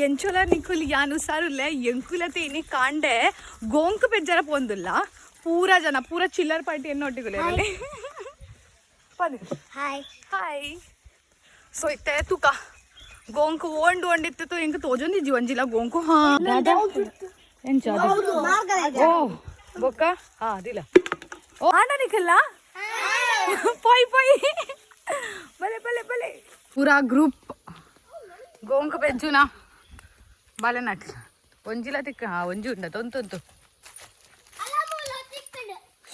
ಎಂಚೋಲ ನಿಖುಲ್ यानुसार ಎಂಕುಲತೆ इनी कांडे गोंक बेज्जर पोंदुल्ला पूरा जना पूरा चिल्लर पार्टी एन्नोट्टिगुले हाय हाय सो इत्ते तुका गोंक ओंड ओंडित्तु इंक तोजोंदिज्जि ಒಂಜಿಲ गोंक हा दादा ಎಂಚ ಓ ಬೊಕ್ಕ ಹಾ ದಿಲ ಓ ಆಂಡ ನಿಖಲ್ಲ ಪೋಯ್ ಪೋಯ್ ಬಲೆ ಬಲೆ ಬಲೆ पूरा ग्रुप गोंक बेज्जुना बाले नाट ಒಂಜಿಲ ತಿಕ್ಕ ಹಾ ಒಂಜಿ ಉಂಡ ತೊಂತೊಂತು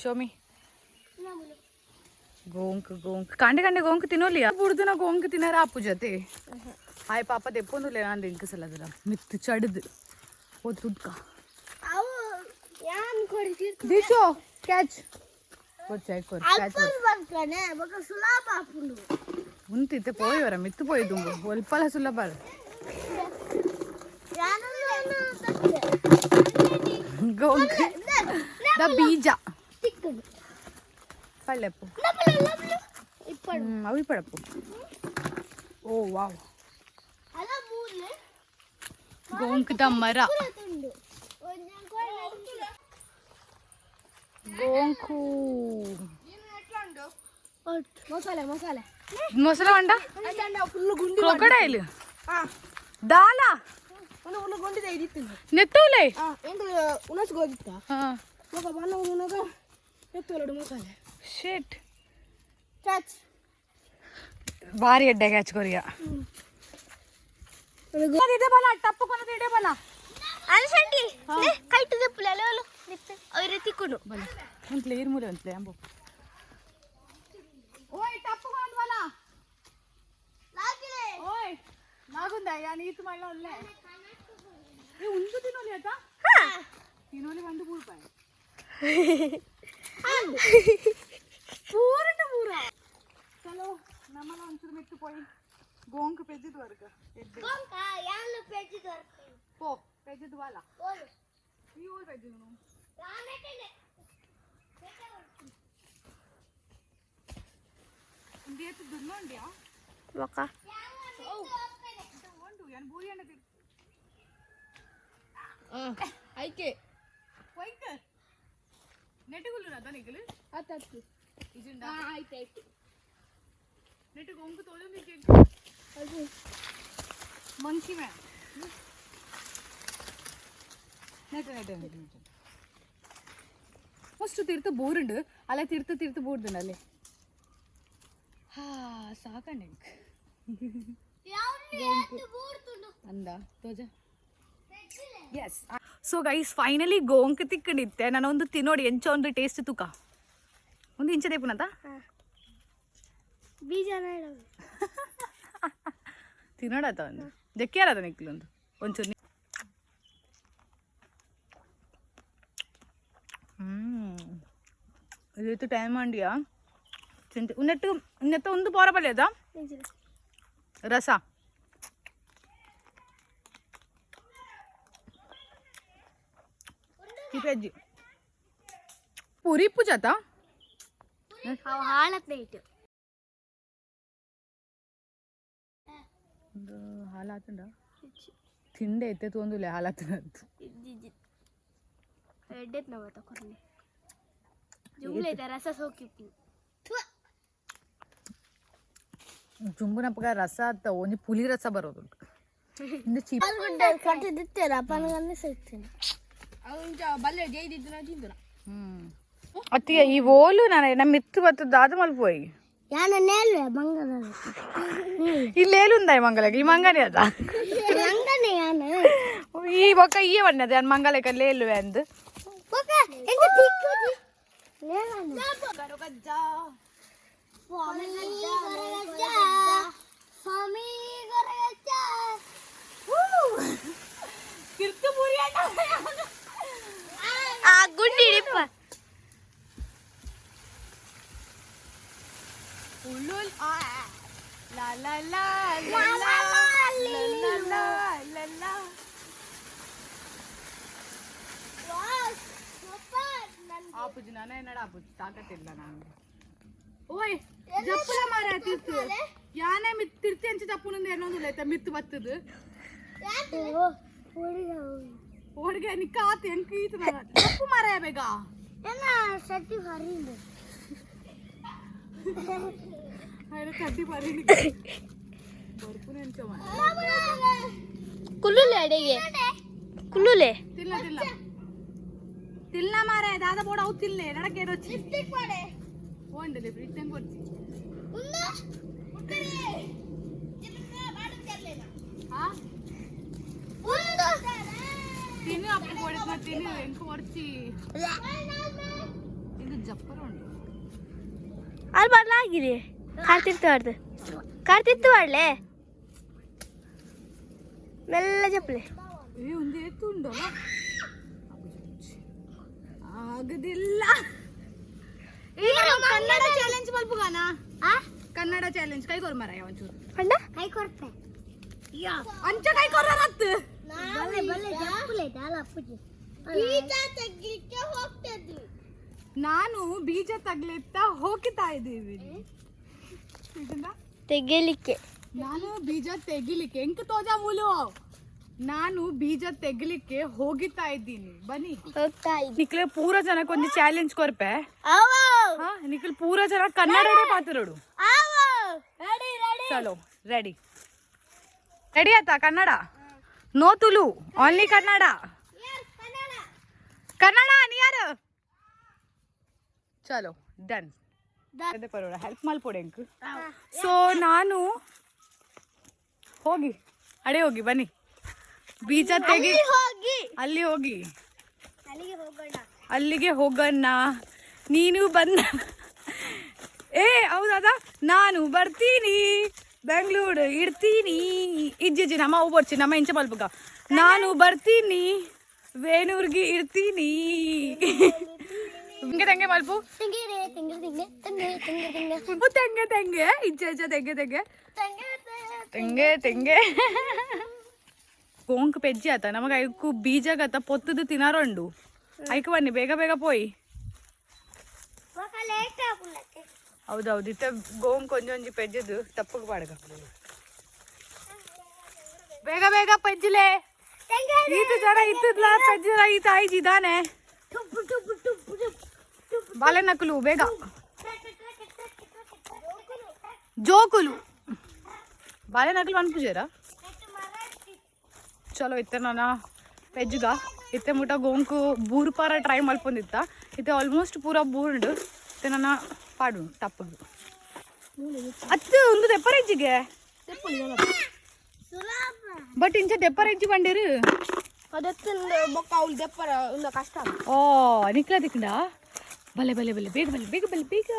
ಶೋಮಿ गोंक गोंक कांडे कांडे गोंक तिनोलिया बुर्दुना गोंक तिनर आपु जते आय पापा तेप्पोंदुले नान इंक सलदरा मित्त चडद ओ तुद्का अव यान कोडी दिशो कैच कोच कोर कैच बर्कने बक सुलभ आपुंडु उंतिते पोयवरा मित्त पोयदुंगु ಒಲ್ಪಲ ಸುಲಭ गोंक द बीज तिक्कಡು पल्लेप्पु इप्पಡು अवी पडप्पु ओ वाव ಅಲ ಮೂಲೆ गोंक द मर ತುಂಡು ಒಂಜಂ ಕೊಡ गोंकु ಮಸಾಲೆ ಮಸಾಲೆ ಮೊಸಳೆ ಮಂಡ ಅಂಡ ಫುಲ್ ಗುಂಡಿ ಕ್ರೊಕೊಡೈಲ್ ದಾಲ ಒಂದು ಫುಲ್ ಗುಂಡಿ ಇದಿತ್ತು ನೆತ್ತೂಲೆ ಎಂತ ಉನಸ್ ಗೋಗಿತ್ತಾ ಹಾ ಮಗ ಬಣ್ಣ ಉನಗ ನೆತ್ತೋಲಡು ಮಸಾಲೆ ಶಿಟ್ ಕ್ಯಾಚ್ ಬಾರಿ ಎಡ್ಡೆ ಕ್ಯಾಚ್ ಕೊರಿಯಾ ಇದೆ ಬಲ ಟಪ್ಪು ಕೊನದ ಇದೆ ಬಲ ಅಲ್ಸಂಡಿ ಕೈಟು ದೆಪ್ಪಲೆ ಅಲೋಲು ನಿತ್ತೆ ಅವರೆ ತಿಕ್ಕುಡು ಬಲ ಒಂತ್ಲೆ ಇರ್ಮುಲೆ ಒಂತ್ಲೆ ಅಂಬೋ ಓಯ್ ಟಪ್ಪು ಕೊನದ ಬಲ ಲಾಗಿಲೆ ಓಯ್ ನಾಗುಂದ ಯಾನಿ ಇತ್ತು ಮಲ್ಲ ಒಳ್ಳೆ ಏ ಉಂದು ತಿನ್ನೋಲಿ ಆತ ತಿನ್ನೋಲಿ ಬಂದು ಬೂರ್ಪಾಯ पूर्ण पूरा चलो नमला ಒಂಚೂರು ಮೆತ್ತು ಪೋಯಿ ಗೋಂಕ ಪೆಜ್ಜಿದು ವರ್ಗ ಗೋಂಕ ಯಾನು ಪೆಜ್ಜಿದು ವರ್ಗ ಪೋ ಪೆಜ್ಜಿದು ವಾಲ ಓಲು ಈ ಓಲ್ ಪೆಜ್ಜಿದು ರಾಮೆಟೆನೆ ಇಂದಿಯತ್ತು ದುನ್ನೋಂಡ್ಯಾ ವಕ ಓ ಒಂದು ಯಾನ್ ಬೂರಿ ಅಣ್ಣ ಐಕೆ ಪೋಯ್ಕ ನೆಟಗುಲು ರತ ನಿಗಲು ಅತ್ತತ್ತು ಇಜಿಂದ ಆಯ್ತು ಆಯ್ತು ನೆಟ ಗೋಂಕ ತೋಜೊಂದಿಗೆ ಅದು ಮಂಕಿ ಮ್ಯಾನ್ ನೆಟ ನೆಟ ಫಸ್ಟ್ ತೀರ್ಥ ಬೋರುಂಡು ಅಲ್ಲ ತೀರ್ಥ ಬೋರ್ದುಂಡು ಹಾ ಸಾಕಂಡೆ ಅಂದ ತೋಜ ಎಸ್ ಸೊ ಗೈಸ್ ಫೈನಲಿ ಗೋಂಕ ತಿಕ್ಕಡಿತ್ತೆ ನಾನೊಂದು ತಿನ್ನೋಡಿ ಎಂಚ ಒಂದು ಟೇಸ್ಟ್ ತುಕ ಒಂದು ಇಂಚ ದೇಪುನತ ಬೀಜ ತಿನ್ನೋಡತ ಒಂದು ಜಕ್ಕಿಯಾರದ ನಿಕ್ಲೊಂದು ಒಂಚೂರು ಇದೈತು ಟೈಮ್ ಮಾಡಿಯಾ ತಿಂತ ಉನ್ನತ್ತ ಒಂದು ಪೋರ ಬಲ್ಯದ ರಸ ಕಿಪೆಜ್ಜಿ ಪೂರಿ ಪೂಜಾತ ಹಾಳತ್ ನೈಟ್ ಹಾಲಾತಂಡ ತಿಂಡೆ ಎತ್ತೆ ತೊಂದುಲೆ ಹಾಲಾತನದ್ದು ಎಡ್ಡೆತ್ ನಾವು ತಕೊಂಡೆ ಜುಂಗ್ಲೆ ರಸ ಸೋಕಿಪ್ಪು ಜುಂಬುನಪ್ಪಗ ರಸ ಅಂತ ಒಂಜಿ ಪುಲಿ ರಸ ಬರೋದು ಇಂದು ಚೀಪ್ ಕಟ್ಟಿದಿತ್ತೇರ ಪನಗನ್ನೇ ಸಿಗ್ತೀನಿ ಬಲ್ಲೆ ಜೈದಿದ್ದು ನಾ ತಿಂದು ಅತ್ತಿಗೆ ಈ ಓಲು ನಾನು ನಮ್ಮ ಮಿತ್ತು ಬತ್ತದ ಅದು ಮಲ್ಪೋಯಿ ಯಾನ ನೇಲ್ವೆ ಮಂಗನ ಇಲ್ಲೇಲುಂದಾಯಿ ಮಂಗಲಕ್ಕೆ ಈ ಮಂಗನೇ ಅದ ಮಂಗನೆ ಯಾನ ಈ ಬೊಕ್ಕ ಈ ಬಣ್ಣದ ನಾನು ಮಂಗಲಕ್ಕೆ ಲೇಲುವೆ ಅಂದು ಬೊಕ್ಕ ಎಂತ ತಿಕ್ಕುದಿ ಲೇಲನ ಗರುಗಜ್ಜ ಸ್ವಾಮಿ ಗರಗಜ್ಜ ಸ್ವಾಮಿ ಗರಗಜ್ಜ ಕಿರ್ತು ಪೂರಿ ಅಣ್ಣ ಆ ಗುಂಡಿ ಹಿಡಿಪ ಉಳ್ಳುಲ್ ಲಾ ಲಾ ಲಾ ಲಾ ಲಾ ಲಾ ಲಾ ಲಾ ಲಾ ಆಪುಜಿ ನಾನೇ ನಡ ಆಪುಜಿ ತಾಕತ್ತಿಲ್ಲ ನಾನು ಓಯ್ ಜಪ್ಪಲ ಮಾರ ತಿರ್ತು ಯಾನೇ ಮಿತ್ ತಿರ್ತಿ ಅಂಚಿ ತಪ್ಪುನಂದು ಏನೊಂದು ಲೈತ ಮಿತ್ತು ಬತ್ತದು ಓಡ್ಗೆ ನಿಕ್ಕಾತ್ ಹೆಂಗ್ ಈತ ತಪ್ಪು ಮಾರಾಯ ಬೇಗ ಕಡ್ಡಿ ಮಾರಿ ಬರ್ಪುನೆ ಎಂಚ ಕುಲ್ಲುಲೆ ಅಡೆಗೆ ಕುಲ್ಲುಲೆ ತಿಲ್ಲ ತಿಲ್ಲ ತಿಲ್ಲ ಮಾರಾಯ ದಾದ ಬೋಡ ಅವು ತಿಲ್ಲೆ ನಡಕ್ಕೆ ರೊಚ್ಚಿ ಓಂಡಲೆ ಬ್ರಿಟನ್ ಕೊಡ್ತಿ ತಿನ್ನು ಅಪ್ಪ ಕೊಡಿದ್ನ ತಿನ್ನು ಹೆಂಗ್ ಕೊಡ್ತಿ ಇದು ಜಪ್ಪರ ಉಂಟು ಅಲ್ಲಿ ಬರ್ಲಾಗಿದೆ ಕಾರ್ತಿತ್ತು ಮಾಡ್ಲೆ ಮೆಲ್ಲ ಚಪ್ಪಲೆ ಒಂದು ಎತ್ತು ಉಂಟು ಆಗದಿಲ್ಲ ಕನ್ನಡ ಚಾಲೆಂಜ್ ಮಲ್ಪುಗಾನ ಕನ್ನಡ ಚಾಲೆಂಜ್ ಕೈ ಕೊರ್ ಮರ ಒಂಚೂರು ಕೈ ಕೊಡ್ತೆ ಅಂಚ ಕೈ ಕೊರ್ರತ್ ನಾನು ಬೀಜ ತಗ್ಲಿತ್ತಾ ಹೋಗ್ತಾ ಇದ್ದೀವಿ ತೆಗಿಲಿಕ್ಕೆ ನಾನು ಬೀಜ ತೆಗಿಲಿಕ್ಕೆ ಎಂಕ್ ತೋಜ ಮೂಲು ನಾನು ಬೀಜ ತೆಗಿಲಿಕ್ಕೆ ಹೋಗಿತಾ ಇದ್ದೀನಿ ಬನ್ನಿ ಹೋಗ್ತಾ ನಿಕ್ಲೆ ಪೂರ ಜನಕ್ಕೆ ಒಂದು ಚಾಲೆಂಜ್ ಕೊರ್ಪೆ ನಿಕ್ಲೆ ಪೂರ ಜನ ಕನ್ನಡ ಪಾತ್ರಡು ಚಲೋ ರೆಡಿ ರೆಡಿ ಆಯ್ತಾ Kannada no Tulu only Kannada Kannada near ಚಲೋ ಡನ್ ಪರೋಡ ಹೆಲ್ಪ್ ಮಲ್ಪೊಡೆ ಅಂಕು ಸೊ ನಾನು ಹೋಗಿ ಅಡೆ ಹೋಗಿ ಬನ್ನಿ ಬೀಜ ತೆಗಿ ಅಲ್ಲಿ ಹೋಗಿ ಅಲ್ಲಿಗೆ ಹೋಗೋಣ ನೀನು ಬಂದ ಹೌದಾ ನಾನು ಬರ್ತೀನಿ ಬೆಂಗಳೂರು ಇಡ್ತೀನಿ ಇಜ್ಜಿ ನಮ್ಮ ಅವು ಬರ್ಚಿ ನಮ್ಮ ಇಂಚ ಮಲ್ಪಗ ನಾನು ಬರ್ತೀನಿ ವೇಣೂರ್ಗೆ ಇರ್ತೀನಿ ಹಿಂಗೆ ತೆಂಗೆ ಮಲ್ಪು ತೆಂಗೆ ತೆಂಗೆ ಇಜ್ಜೆ ತೆಂಗೆ ತೆಂಗೆ ತೆಂಗೆ ತೆಂಗೆ ಗೋಂಕ್ ಪೆಜ್ಜಿ ಆತ ನಮಗೆ ಐಕು ಬೀಜಗತ್ತ ಪೊತ್ತದು ತಿನ್ನಾರಂಡು ಐಕು ಬನ್ನಿ ಬೇಗ ಬೇಗ ಪೋಯಿ ಹೌದೌದು ಇತ್ತ ಗೋಂಕ್ ಒಂಜೊಂಜಿ ಪೆಜ್ಜದು ತಪ್ಪಗೆ ಪಾಡ್ಗ ಬೇಗ ಬೇಗ ಪೆಜ್ಜಿಲೆ ಈತ ಜನ ಇತ್ತದ್ಲ ಪೆಜ್ಜಲ ಈತ ಐಜಿ ಇದಾನೆ ಬಾಲೆ ನಕಲು ಬೇಗ ಜೋಕುಲು ಬಾಲೆ ನಕಲು ಅನ್ಪುಜೇರ ಚಲೋ ಇತ್ತೆ ನಾನು ಪೆಜ್ಜುಗ ಇತ್ತೆ ಮುಟ ಗೋಂಕು ಬೂರು ಪಾರ ಟ್ರೈ ಮಲ್ಪೊಂದಿತ್ತ ಇತ್ತೆ ಆಲ್ಮೋಸ್ಟ್ ಪೂರ ಬೂರ್ಡು ಇತ್ತೆ ನನ್ನ ಪಾಡು ತಪ್ಪದು ಅತ್ತು ಒಂದು ತೆಪ್ಪರ ಹೆಜ್ಜಿಗೆ ಬಟ್ ಇಂಚ ತೆಪ್ಪರ ಹೆಜ್ಜಿ ಬಂದಿರು ಅದಕ್ಕೆ ಬೊಕ್ಕ ಅವಳು ದೆಪ್ಪರ ಇಲ್ಲ ಕಷ್ಟ ಓ ನಿಕ್ಲ ದಿಕ್ಕಂಡ ಬಲೆ ಬಲೆ ಬಲೆ ಬೇಗ ಬಲೆ ಬೇಗ ಬಲೆ ಬೇಗ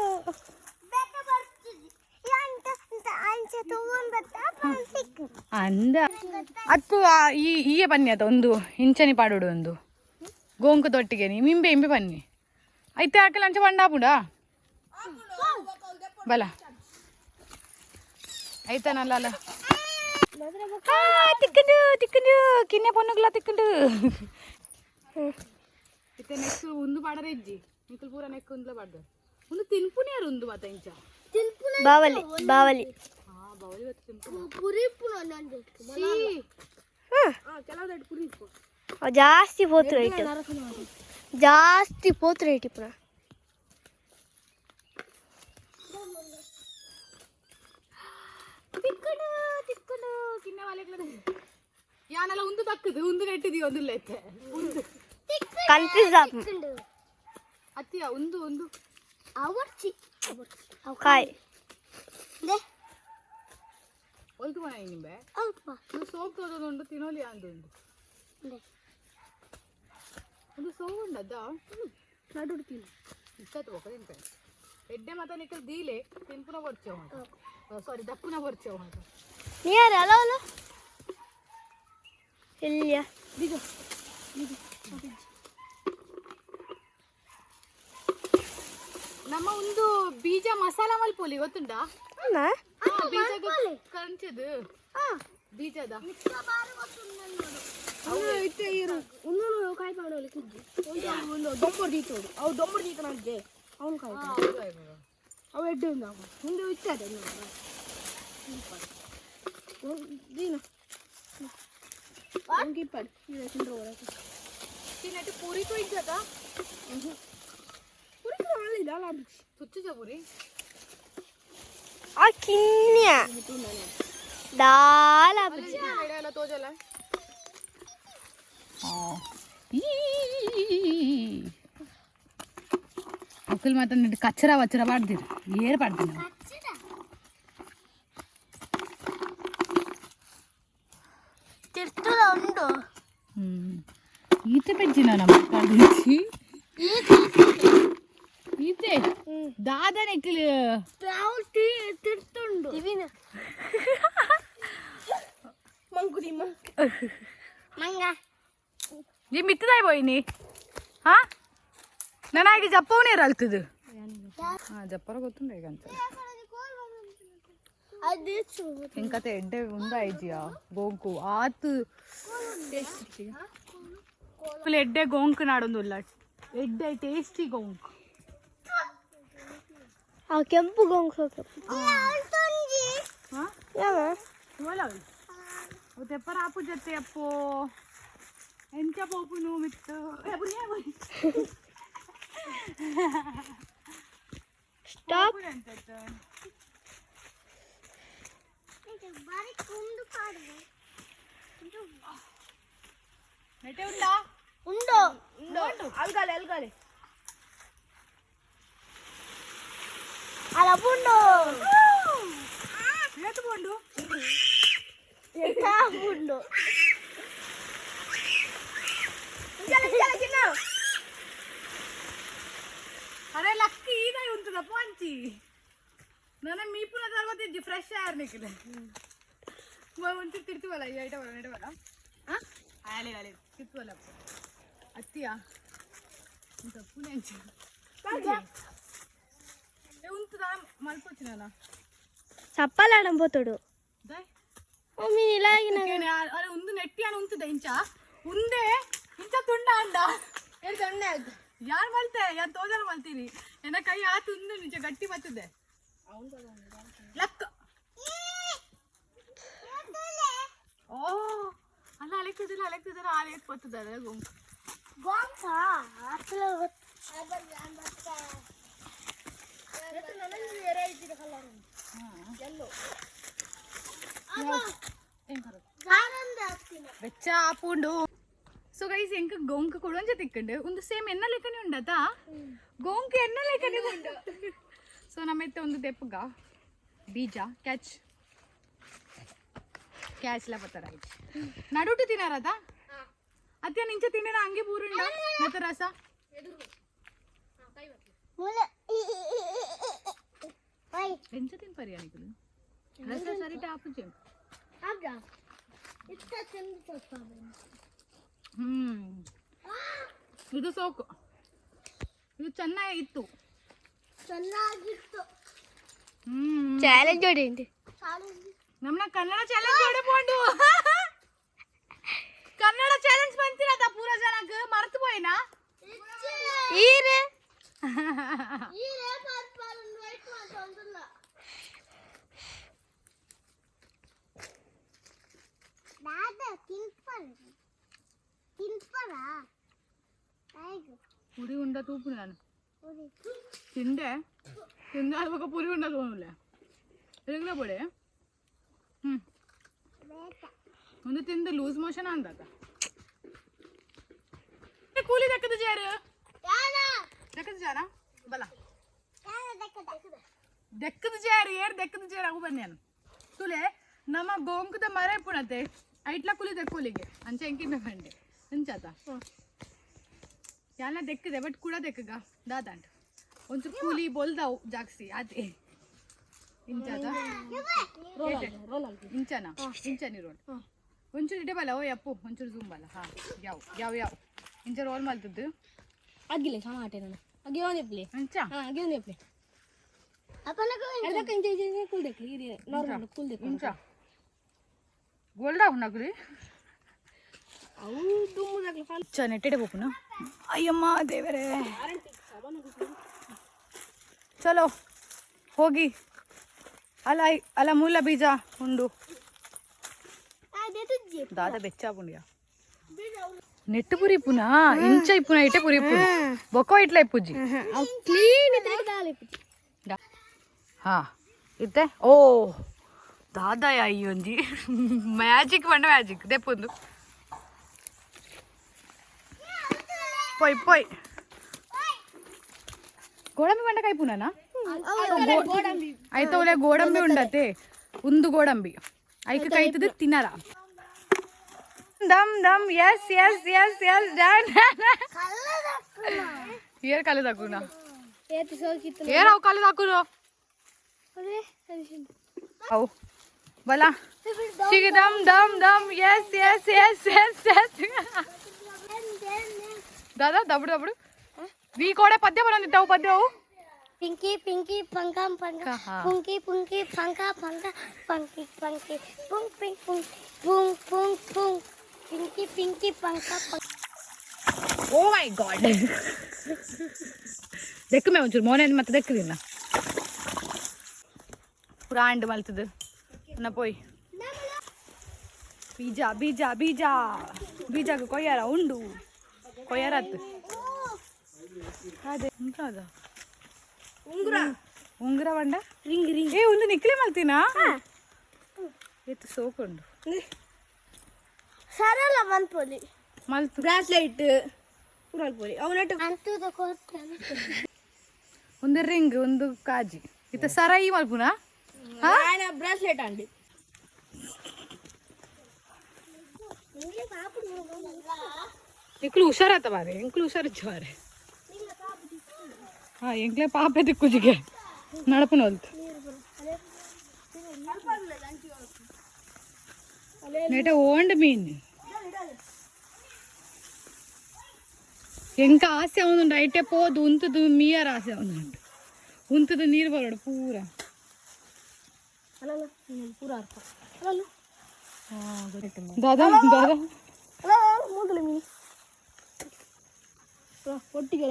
ಅಂದ ಅತ್ತು ಈಯೆ ಬನ್ನಿ ಆತ ಒಂದು ಇಂಚನಿ ಪಾಡೋಡು ಒಂದು ಗೋಂಕು ತೊಟ್ಟಿಗೆ ನೀ ಇಂಬೆ ಇಂಬೆ ಬನ್ನಿ ಐತೆ ಹಾಕಲ್ಲ ಅಂಚ ಬಂಡಾಪುಡ ಬಲ ಐತನಲ್ಲ ಅಲ್ಲ ತಿಕ್ಕಂಡು ತಿಕ್ಕಂಡು ಕಿನ್ನೆ ಪೊನ್ನುಗ್ಲ ತಿಕ್ಕಂಡು ಇತ್ತೆ ನೆಕ್ಸ್ಟ್ ಒಂದು ಪಾಡರ ಇಜ್ಜಿ ನಿಕ್ಕಲ್ ಪೂರ ನೆಕ್ ಒಂದ್ಲ ಪಾಡ್ದ ಒಂದು ತಿನ್ಪುನಿ ಯಾರು ಒಂದು ಮಾತ ಇಂಚ ಬಾವಲಿ ಬಾವಲಿ ಬಾವಲಿ ಗೊತ್ತು ತಿನ್ಪು ಜಾಸ್ತಿ ಪೋತ್ರ ಐಟು ಜಾಸ್ತಿ ಪೋತ್ರ ಐಟಿ ಪುನಃ ತಿಕ್ಕಂಡು ತಿಕ್ಕಂಡು ಕಿನ್ನೆ ವಾಲೆಗ್ಲ ಯಾನೆಲ್ಲ ಒಂದು ತಕ್ಕದು ಒಂದು ನೆಟ್ಟಿದೀವಿ ಒಂದಿಲ್ಲ ಐತೆ ಕನ್ಫ್ಯೂಸ್ ಅತ್ತಿಯ ಒಂದು ಒಂದು ಅವರ್ಚಿ ಕಾಯ್ ಒಲ್ತು ಮನೆ ನಿಂಬೆ ಸೋಪ್ ತೋದೊಂದು ತಿನ್ನೋಲಿ ಅಂದೊಂದು ಒಂದು ಸೋಪ್ ಉಂಡದ್ದ ನಡು ತಿನ್ನು ಇಷ್ಟತ್ತು ಹೋಗ ತಿನ್ಪೆ ಎಡ್ಡೆ ಮಾತ ನಿಕ್ಕಲ್ ದೀಲೆ ತಿನ್ಪುನ ಬರ್ಚೇವ ಸಾರಿ ದಪ್ಪುನ ಬರ್ಚೇವ ಮಾತ ನೀರು ಅಲ್ಲ ಅಲ್ಲ ಇಲ್ಲಿಯ ಬೀಜ ನಮ್ಮ ಒಂದು ಬೀಜ ಮಸಾಲ ಮಲ್ಪೋಲಿ ಗೊತ್ತುಂಟಾ ಬೀಜ ಕಂಚದು ಬೀಜದ ಕಾಯಿ ಮಾಡೋಲಿ ಒಂದು ದೊಂಬರ್ ದೀತೋಡು ಅವು ದೊಂಬರ್ ದೀತ ನನಗೆ ಅವನು ಕಾಯಿ ಅವು ಎಡ್ಡೆ ಮುಂದೆ ಇರ್ತದೆ ನೀನು तिने पुरी तो इच्छा का पुरी तो वाली डाला तुच्छ जा पुरी आ किन्या डाला मेरा तो जला अखिल मात्र कचरा वचरा पाड़ती ಏರ್ पाड़ती ತಿರ್ತದ ಉಂಡು ಈತೆ ಪೆಂಚಿನ ನಮ್ಮ ಕಾಡಿಸಿ ಈತೆ ದಾದನೆ ಕಿಲಿ ಪ್ರಾವುಟಿ ತಿರ್ತುಂಡು ಇವಿನ ಮಂಗುರಿ ಮಂಗ ಈ ಮಿತ್ತದಾಯಿ పోయిನಿ ಹಾ ನನಗೆ ಜಪ್ಪವನೇ ಇರಲ್ತದು ಹಾ ಜಪ್ಪರ ಗೊತ್ತುಂಡ ಈಗ ಅಂತ ఇంకతే ఎడ్డే ఉందా ఐజియా గోంకు ఆతు ఫుల్ ఎడ్డే గోంకు నాడొಂದುಲ್ಲ ಎಡ್ಡೆ ಟೇಸ್ಟಿ ಗೋಂಕು ಆ ಕೆಂಪು ಗೋಂಕು ಹಾ ಯಾವ ಓಲವಿ ಓ ತೆಪ್ಪರ ಆಪು ಜೊತೆ ಅಪ್ಪೋ ಎಂಚ ಪೋಪುನು ಮಿತ್ತು ಸ್ಟಾಪ್ నెటే ఉందా ఉండు ఉండు అల్గాలి అల్గాలి అలా పుండు ఏటు పండు ఎట్టా పుండు అరే లక్కీ ఈగై ఉంటుందా పాంచి ನಾನು ಮೀಪುನ తర్వాత ಇಜ್ಜಿ ಫ್ರೆಶ್ ಏರ್ ನಿಕ್ಕಿದೆ ಒಂದು ತಿರ್ತೀವಲ್ಲ ಈ ಐಟವಲ್ಲ ನೆಡವಲ್ಲ ಹಾಂ ಆಲೆ ಆಲೆ ತಿರ್ತೀವಲ್ಲ ಅತ್ತಿಯಾ ಅಂತ ಪುಣೆ ಅಂಚ ఉంటుందా మలిపొచ్చినా చప్పాలడం పోతాడు మమ్మీ ఇలాగిన అరే ఉంది నెట్టి అని ఉంటుందా ఇంచా ఉందే ఇంಚ ತುಂಡ ಅಂಡ ಯಾರು ಮಲ್ತೆ ಯಾರು ತೋಜಲು ಮಲ್ತೀನಿ ಎನ್ನ ಕೈ ಆತು ಉಂದು ನಿಜ ಗಟ್ಟಿ ಬರ್ತದೆ ಲಕ್ ಓ ಅಲ್ಲ ಅಲೆಕ್ತಿದ್ರೆ ಆಲೆಕ್ ಬರ್ತದೆ ಗುಂಪು వెచ్చ ఆపుండు సో గైస్ ఇంక గోంక కూడా తిక్కండి ಒಂದು ಸೇಮ್ ಎನ್ನ ಲೆಕ್ಕನೆ ಉಂಡತಾ ಗೋಂಕ ಎನ್ನ ಲೆಕ್ಕನೆ ಉಂಡು ಸೊ ನಮ್ಮತ್ತೆ ಒಂದು ತೆಪ್ಪಗ ಬೀಜ ಕ್ಯಾಚ್ ಲ ಬತ್ತಾರ ನಡುಟು ತಿನ್ನಾರದ ಅತ್ಯ ನಿಂಚ ತಿಂಡಿನ ಹಂಗೆ ಪೂರುಂಡ ಮತ್ತೆ ರಸ ಎಂಚ ತಿನ್ಪರಿ ಅನಿಕಲು ರಸ ಸರಿಟ ಆಪುಜೆ ಇದು ಸೋಕು ಇದು ಚೆನ್ನಾಗಿತ್ತು ಚಾಲೆಂಜ್ ಹೊಡೆಯುಂಟು ನಮ್ಮನ್ನ ಕನ್ನಡ ಚಾಲೆಂಜ್ ಹೊಡೆಪೋಂಡು ಕನ್ನಡ ಚಾಲೆಂಜ್ ಬಂತಿರತ್ತ ಪೂರ ಜನಕ್ಕೆ ಮರ್ತು ಹೋಯ್ನಾ ಈರೆ ಪುರಿ ಉಂಡ ತೂಪು ನಾನು ತಿಂದೆ ಅವಾಗ ಪುರಿ ಉಂಡ ತೋನುಲ್ಲ ಇರಗಲೇ ಬಡೆ ಒಂದು ತಿಂದು ಲೂಸ್ ಮೋಷನ್ ಅಂದಾಗ ಕೂಲಿ ದಕ್ಕದ ಜಾರು ದಕ್ಕದ ಜಾರ ಬಲ ದಕ್ಕದ ಜಾರು ಏರ್ ದಕ್ಕದ ಜಾರು ಆಗು ಬನ್ನಿ ನಾನು ತುಲೆ ನಮ್ಮ ಗೋಂಕದ ಮರ ಪುಣತೆ ಐಟ್ಲ ಕೂಲಿ ದಕ್ಕೋಲಿಗೆ ಅಂಚೆ ಎಂಕಿನ ಬಂಡೆ ಅಂಚಾತ ಎಲ್ಲ ದೆಕ್ಕದೆ ಬಟ್ ಕೂಡ ದೆಕ್ಕಗ ದಾದಾಂಟ ಒಂಚೂರು ಕೂಲಿ ಬೋಲ್ದಾವು ಜಾಕ್ಸಿ ಅದೇ ಇಂಚಾದ ಇಂಚನಾ ಇಂಚನಿ ರೋಲ್ ಒಂಚೂರು ಇಡೆ ಬಲ ಓ ಅಪ್ಪು ಒಂಚೂರು ಜೂಮ್ ಬಲ ಹಾಂ ಯಾವ ಇಂಚ ರೋಲ್ ಮಲ್ತದ್ದು ಅಗ್ಗಿಲ್ಲ ಟಮಾಟೆ ನಾನು ಅಗಿ ಒಂದು ಎಪ್ಲಿ ಅಂಚ ಅಗಿ ಒಂದು ಎಪ್ಲಿ ಅದಕ್ಕೆ ಇಂಚ ಕೂಲ್ದೆಕ್ಲಿ ಇದೆ ನಾರ್ಮಲ್ ಕೂಲ್ದೆಕ್ಲಿ ಇಂಚ ಗೋಲ್ಡಾ ಉಣ್ಣಕ್ರಿ ಅವು ದುಮ್ಮದಾಗ್ಲಿ ಚ ನೆಟ್ಟಿಡೆ ಬೋಪುನ ಅಯ್ಯಮ್ಮ ದೇವರೇ ಚಲೋ ಹೋಗಿ ಅಲ್ಲ ಮೂಲ ಬೀಜ ಉಂಡು दादा बेच्चा पुंडिया नेट पुरी पुना इंच इपुना इटे पुरी पुना बको इट्ला इपुजी क्लीन इतने डाले हाँ इते ओ दादा या इयोंजी मैजिक वंड मैजिक दे पुंदु पोई पोई गोडंबी वंड काय पुना ना అయితే ఒలే గోడంబి ఉండతే ఉందు గోడంబి ఐక కైతది తినరా దమ్ దమ్ yes yes yes yes done ఏర్ కల దకునా ఏతి సోకిత ఏర్ అవు కల దకురో అరే అవు బలా చిగి దమ్ దమ్ దమ్ yes yes yes yes yes దాదా దబుడు దబుడు వీ కోడే పద్య బనందితావు పద్యవు पिंकी पिंकी पंका पंका पुंकी पुंकी पंका पंका पंकी पंकी पुंग पिंग पुंग पुंग पुंग पुंग पिंकी पिंकी पंका ओ माय गॉड देख मैं ಒಂಚೂರು ಮೋನೆ ಮತ್ತೆ ದೆಕ್ಕದಿಲ್ಲ ಪೂರಾ ಅಂಡ್ ಮಲ್ತದ ನ ಪೋಯ್ ಬೀಜ ಬೀಜ ಬೀಜ ಬೀಜಕ್ಕೆ ಕೊಯ್ಯಾರ ಉಂಡು ಕೊಯ್ಯಾರತ್ ಅದೇ ಉಂಟಾದ ಉಂಗುರ ಬಂಡ ರಿಂಗ್ ರಿಂಗ್ ಏ ಒಂದು ನಿಕ್ಲೆ ಮಲ್ತೀನಾ ಎತ್ತು ಸೋಕೊಂಡು ಸರಳ ಮನ್ಪೋಲಿ ಮಲ್ತು ಬ್ರಾಸ್ಲೈಟ್ ಪೂರಲ್ ಪೋಲಿ ಅವನಟ್ಟು ಅಂತದ ಕೋರ್ತ ಒಂದು ರಿಂಗ್ ಒಂದು ಕಾಜಿ ಇತ್ತ ಸರಾಯಿ ಮಲ್ಪುನಾ ಹಾ ಬ್ರಾಸ್ಲೆಟ್ ಅಂಡಿ ಇಂಕ್ಲು ಹುಷಾರಾತ ಬಾರೆ ಇಂಕ್ಲು ಹುಷಾರಿಚ್ಚ ಬಾರೆ हाँ इंकले पापे दिक्कुजिगे नड़पन वल्त नेटे ओंड मीन ಎಂಕ ಆಸೆ ಅವನುಂಡು ಐಟೆ ಪೋದು ಉಂತದು ಮೀಯರ ಆಸೆ ಅವನುಂಡು ಉಂತದು ನೀರು ಬರೋಡು ಪೂರ ದಾದಾ ದಾದಾ ಒಟ್ಟಿಗೆ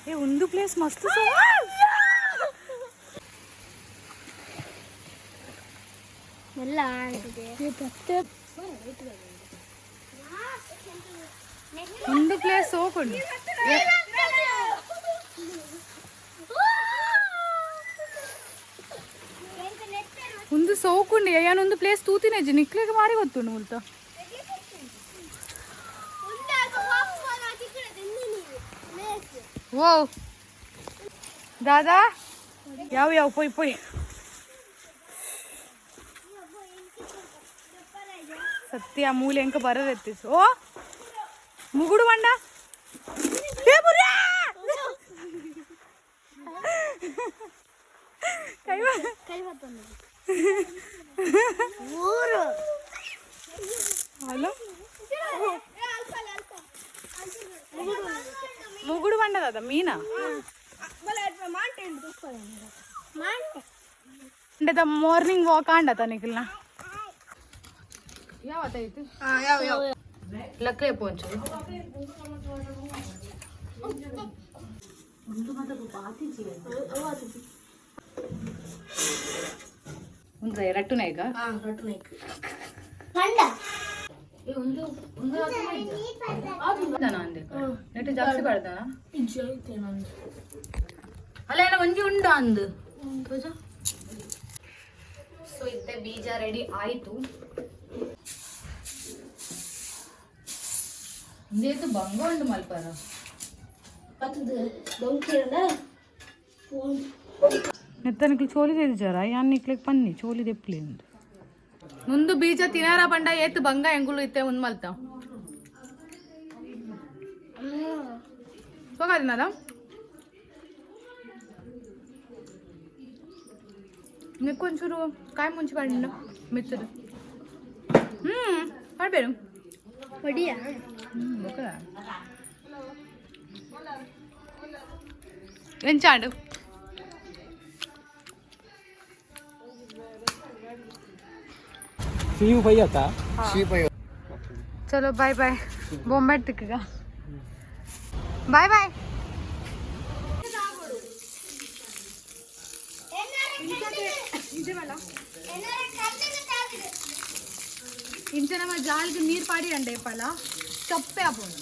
ಏ ಒಂದು ಪ್ಲೇಸ್ ಮಸ್ತ್ ಎಲ್ಲ ಒಂದು ಪ್ಲೇಸ್ ಹೋಗ್ಕೊಂಡು ಒಂದು ಸೋಕುಂಡಿ ಅಯ್ಯಾನೊಂದು ಪ್ಲೇಸ್ ತೂತಿನ ನಿಕ್ಲಿಗೆ ಮಾರಿ ಗೊತ್ತುಂಡು ಮುಲ್ತ ಓ ದಾದಾ ಯಾವ ಯಾವ ಪೊಯ್ ಪೊಯ್ ಸತ್ಯ ಮೂಲೆ ಎಂಕ ಬರದೆತ್ತಿಸು ಓ ಮುಗುಡು ಮಂಡ ಹಲೋ ಮುಗುಡು ಬಂಡದ ಮೀನಾ ಮಾರ್ನಿಂಗ್ ವಾಕ್ ಆಂಡತ ನಿಖಿಲ್ನ ಯಾವತ್ತಾಯ್ತು ಲಕ್ರೆ ಪೋಂಚು ಒಂದು ರಟ್ಟು ನಾಯ್ಕ ನೆಟ್ಟು ಜಾಸ್ತಿ ಬಾಳ್ದಾನ ಅಲ್ಲ ಏನ ಒಂಜಿ ಉಂಡ ಅಂದು ಸೊ ಇತ್ತೆ ಬೀಜ ರೆಡಿ ಆಯ್ತು ಇಂದೇತು ಬಂಗ ಉಂಡು ಮಲ್ಪಾರ నెత్తనికి చోలి తెరిచారా యాన్నిక్లకి పన్ని చోలి తెప్పలేదు ముందు బీజ తినారా పండ ఏత్ బంగా ఎంగులు ఇత్తే ముందు మల్తాం సోగా తిన్నారా నీకు కొంచెం కాయ ముంచి పడిండు మిత్రుడు పడిపోయారు పొడియా ఎంచాడు सीयू भैया था चलो बाय बाय बॉम्बे दिखेगा बाय बाय ಇಂಚ ನಮ್ಮ ಜಾಲಿಗೆ ನೀರು ಪಾಡಿ ಅಂಡೆ ಪಲ ಚಪ್ಪೆ ಆಪೋದು